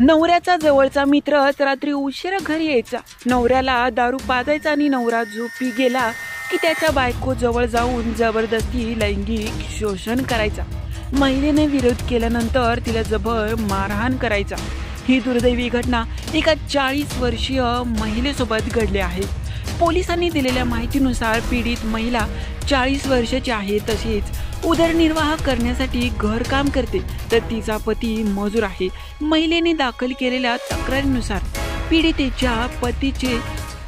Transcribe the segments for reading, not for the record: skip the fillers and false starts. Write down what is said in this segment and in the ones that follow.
नवऱ्याचा जवळचा मित्रच रात्री उशिरा घरी यायचा. नवऱ्याला दारू पाजायचा आणि नवरा झोपी गेला की त्याच्या बायको जवळ जाऊन जबरदस्ती लैंगिक शोषण करायचा. महिलेने विरोध केल्यानंतर तिला जबर मारहाण करायचा. ही दुर्दैवी घटना एका 40 वर्षीय महिलेसोबत घडली आहे. पोलिसांनी दिलेल्या माहितीनुसार पीडित महिला 40 वर्षाची आहे. तसेच उदरनिर्वाह करण्यासाठी घरकाम करते, तर तिचा पती मजूर आहे. महिलेने दाखल केलेल्या तक्रारीनुसार पीडितेच्या पतीचे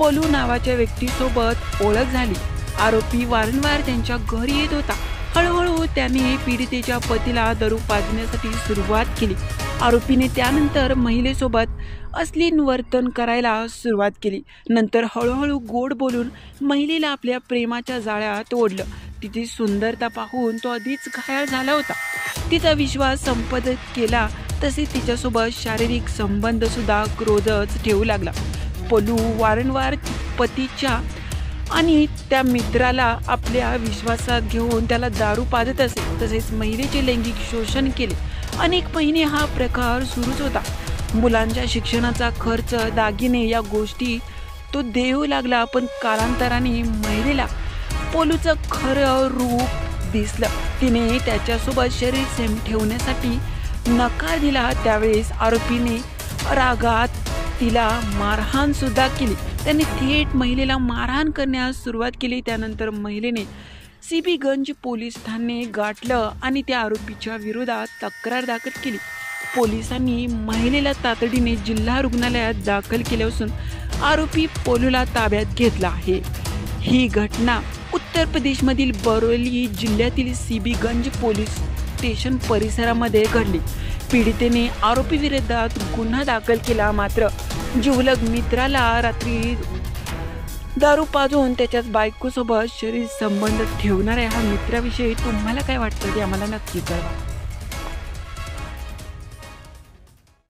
पलू नावाच्या व्यक्तीसोबत ओळख झाली. आरोपी वारंवार त्यांच्या घरी येत होता. हळूहळू त्याने पीडितेच्या पतीला दारू पाजण्यासाठी सुरुवात केली. आरोपीने त्यानंतर महिलेसोबत अश्लील वर्तन करायला सुरुवात केली. नंतर हळूहळू गोड बोलून महिलेला आपल्या प्रेमाच्या जाळ्यात ओढलं. तिची सुंदरता पाहून तो आधीच घायाळ झाला होता. तिचा विश्वास संपादित केला. तसेच तिच्यासोबत शारीरिक संबंध सुद्धा क्रोधच ठेवू लागला. पलू वारंवार पतीच्या आणि त्या मित्राला आपल्या विश्वासात घेऊन त्याला दारू पाजत असे. तसेच महिलेचे लैंगिक शोषण केले. अनेक महिने हा प्रकार सुरूच होता. मुलांच्या शिक्षणाचा खर्च, दागिने या गोष्टी तो देऊ लागला. पण कालांतराने महिलेला पलूचं खरं रूप दिसलं. तिने त्याच्यासोबत शरीर सेम ठेवण्यासाठी नकार दिला. त्यावेळेस आरोपीने रागात तिला मारहाण सुद्धा केली. त्याने थेट महिलेला मारहाण करण्यास सुरुवात केली. त्यानंतर महिलेने सीबीगंज पोलीस ठाणे गाठलं आणि त्या आरोपीच्या विरोधात तक्रार दाखल केली. पोलिसांनी महिलेला तातडीने जिल्हा रुग्णालयात दाखल केले असून आरोपी पलूला ताब्यात घेतला आहे. ही घटना उत्तर प्रदेशमधील बरेली जिल्ह्यातील सीबीगंज पोलीस स्टेशन परिसरामध्ये घडली. पीडितेने आरोपी विरोधात गुन्हा दाखल केला. मात्र जिवलग मित्राला रात्री दारू पाजून त्याच्याच बायकोसोबत शरीर संबंध ठेवणाऱ्या ह्या मित्राविषयी तुम्हाला काय वाटतं ते आम्हाला नक्की कळवा.